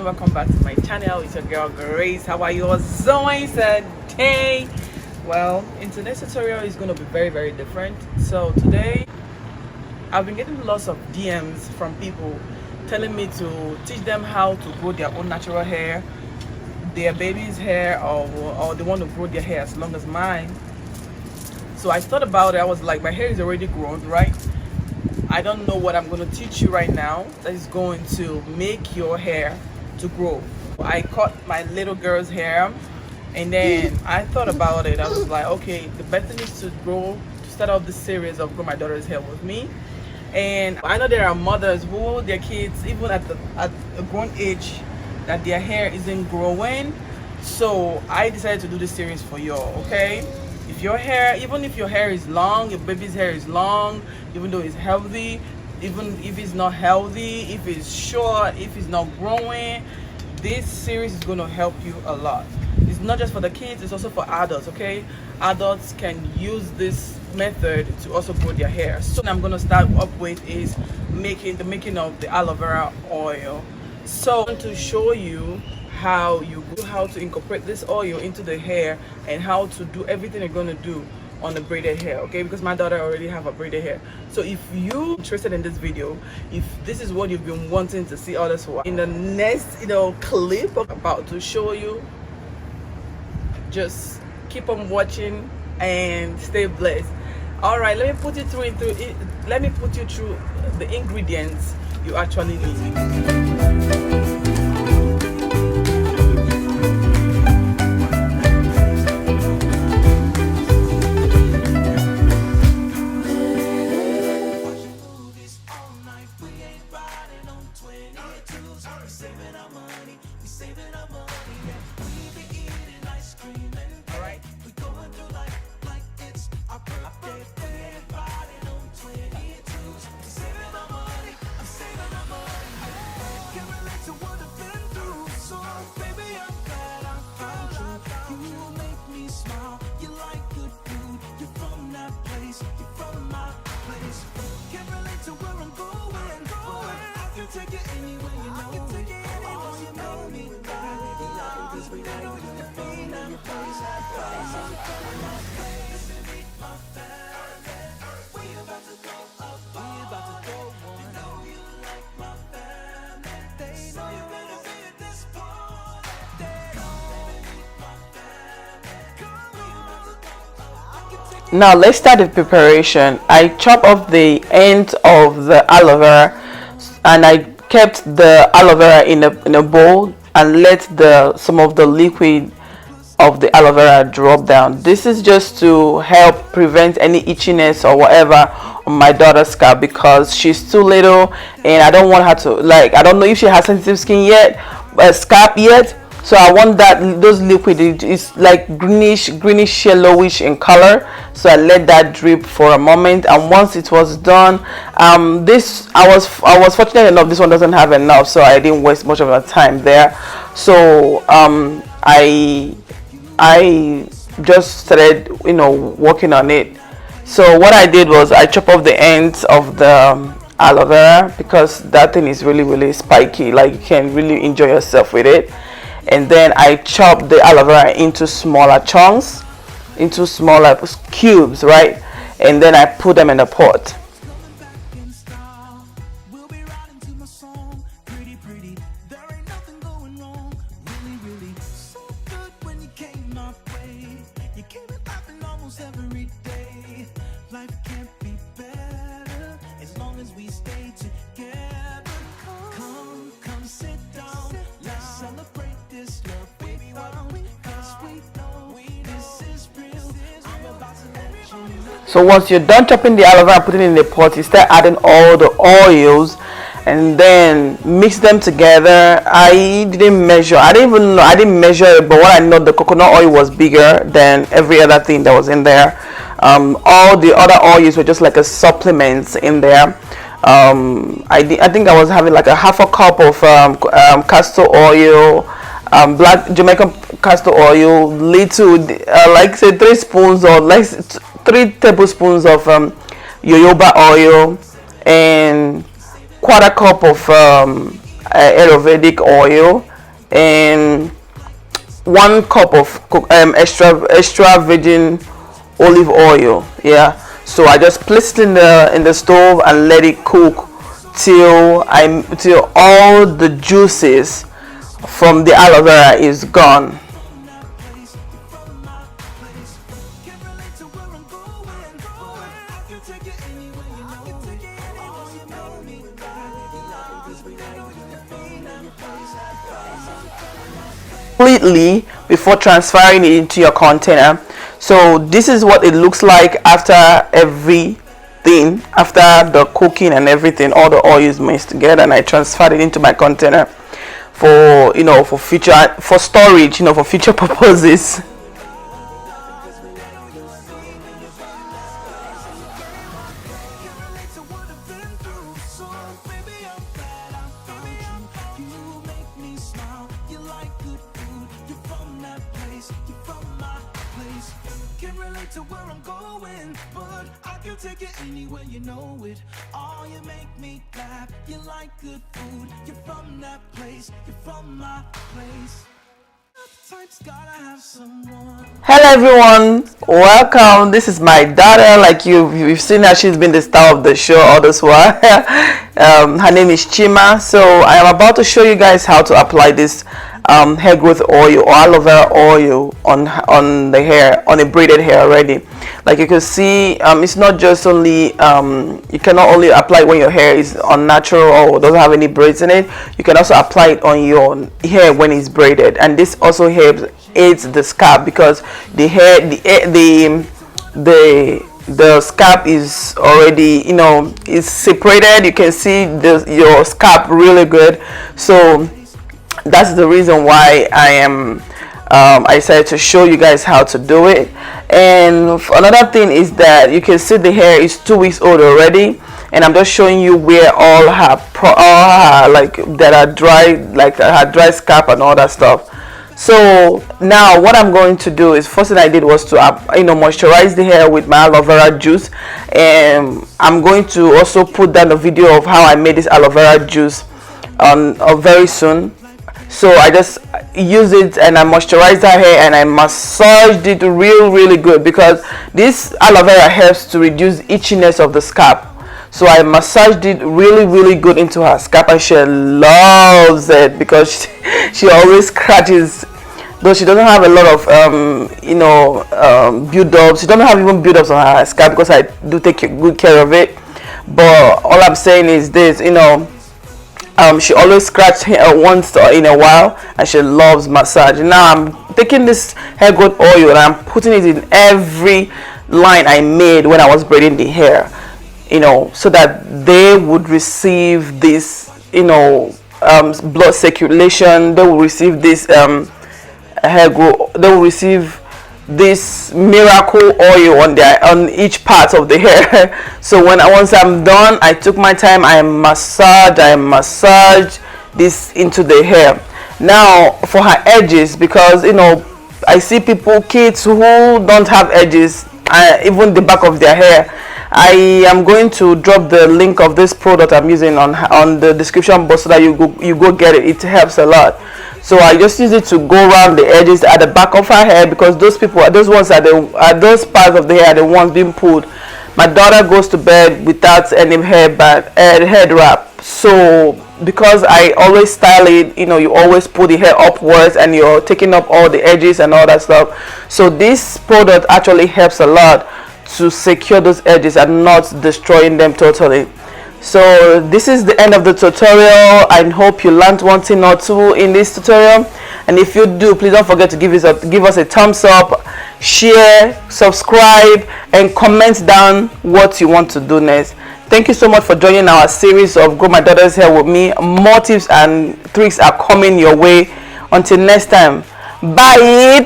welcome back to my channel. It's your girl Grace. How are you all doing today? Well, in today's tutorial is going to be very different. So today I've been getting lots of DMs from people telling me to teach them how to grow their own natural hair, their baby's hair, or they want to grow their hair as long as mine. So I thought about it. I was like, my hair is already grown, right? I don't know what I'm going to teach you right now that is going to make your hair to grow. I cut my little girl's hair, and then I thought about it. I was like, okay, the best thing is to start off this series of grow my daughter's hair with me. And I know there are mothers who their kids, even at a grown age, that their hair isn't growing. So I decided to do this series for y'all, okay? If your hair, even if your hair is long, your baby's hair is long, even though it's healthy, even if it's not healthy, if it's short, if it's not growing, this series is going to help you a lot. It's not just for the kids, it's also for adults, okay? Adults can use this method to also grow their hair. So what I'm going to start up with is the making of the aloe vera oil. So I want to show you how to incorporate this oil into the hair and how to do everything you're going to do on the braided hair, okay? Because my daughter already have a braided hair. So if you're interested in this video, if this is what you've been wanting to see others for, in the next clip I'm about to show you, just keep on watching and stay blessed. All right, let me put you through the ingredients you actually need. Now let's start the preparation. I chop off the end of the aloe vera and I kept the aloe vera in a bowl and let some of the liquid of the aloe vera drop down. This is just to help prevent any itchiness or whatever on my daughter's scalp because she's too little and I don't want her to, I don't know if she has sensitive skin yet, scalp yet. So I want those liquid, it's like greenish yellowish in color. So I let that drip for a moment, and once it was done, I was fortunate enough this one doesn't have enough, so I didn't waste much of my time there. So I just started working on it. So what I did was I chopped off the ends of the aloe vera because that thing is really spiky, like you can really enjoy yourself with it. And then I chopped the aloe vera into smaller chunks, into smaller cubes, right? And then I put them in a pot. So once you're done chopping the aloe vera and putting it in the pot, you start adding all the oils and then mix them together. I didn't measure it, but what I know, the coconut oil was bigger than every other thing that was in there. All the other oils were just like a supplement in there. I think I was having like a half a cup of castor oil, black Jamaican castor oil, little like say 3 spoons or like 3 tablespoons of JOJOBA oil, and 1/4 cup of Ayurvedic oil, and 1 cup of extra virgin olive oil. Yeah, so I just placed it in the stove and let it cook till all the juices from the aloe vera is gone. Completely before transferring it into your container. So this is what it looks like after everything, after the cooking and everything, all the oil is mixed together, and I transferred it into my container for for storage, for future purposes. To where I'm going, but I can take it anywhere, you know it. Oh, you make me laugh, you like good food, you're from that place, you're from my place. Hello everyone, welcome. This is my daughter. Like you've seen her, she's been the star of the show all this while. Her name is Chima. So I am about to show you guys how to apply this hair growth oil or aloe vera oil on the hair, on a braided hair already. Like you can see, it's not just only you cannot only apply it when your hair is unnatural or doesn't have any braids in it. You can also apply it on your hair when it's braided, and this also aids the scalp, because the hair, the scalp is already, is separated. You can see your scalp really good. So that's the reason why I decided to show you guys how to do it. And another thing is that you can see the hair is 2 weeks old already, and I'm just showing you where all her like that are dry, like her dry scalp and all that stuff. So now what I'm going to do is, first thing I did was to moisturize the hair with my aloe vera juice, and I'm going to also put down a video of how I made this aloe vera juice very soon. So I just use it and I moisturize her hair and I massaged it really good, because this aloe vera helps to reduce itchiness of the scalp. So I massaged it really good into her scalp, and she loves it because she always scratches. Though she doesn't have a lot of build-ups, she doesn't have even build-ups on her scalp because I do take good care of it. But all I'm saying is this, she always scratches hair once in a while, and she loves massage. Now I'm taking this hair growth oil and I'm putting it in every line I made when I was braiding the hair, so that they would receive this, blood circulation. They will receive this hair growth. They will receive this miracle oil on each part of the hair. So once I'm done, I took my time, I massage this into the hair. Now for her edges, because I see kids who don't have edges, even the back of their hair. I am going to drop the link of this product I'm using on the description box so that you go get it. It helps a lot. So I just use it to go around the edges at the back of her hair, because those parts of the hair are the ones being pulled. My daughter goes to bed without any head wrap. So because I always style it, you always pull the hair upwards and you're taking up all the edges and all that stuff. So this product actually helps a lot to secure those edges and not destroying them totally. So this is the end of the tutorial. I hope you learned one thing or two in this tutorial, and if you do, please don't forget to give us a thumbs up, share, subscribe, and comment down what you want to do next. Thank you so much for joining our series of Grow My Daughter's Hair with me. More tips and tricks are coming your way. Until next time, bye.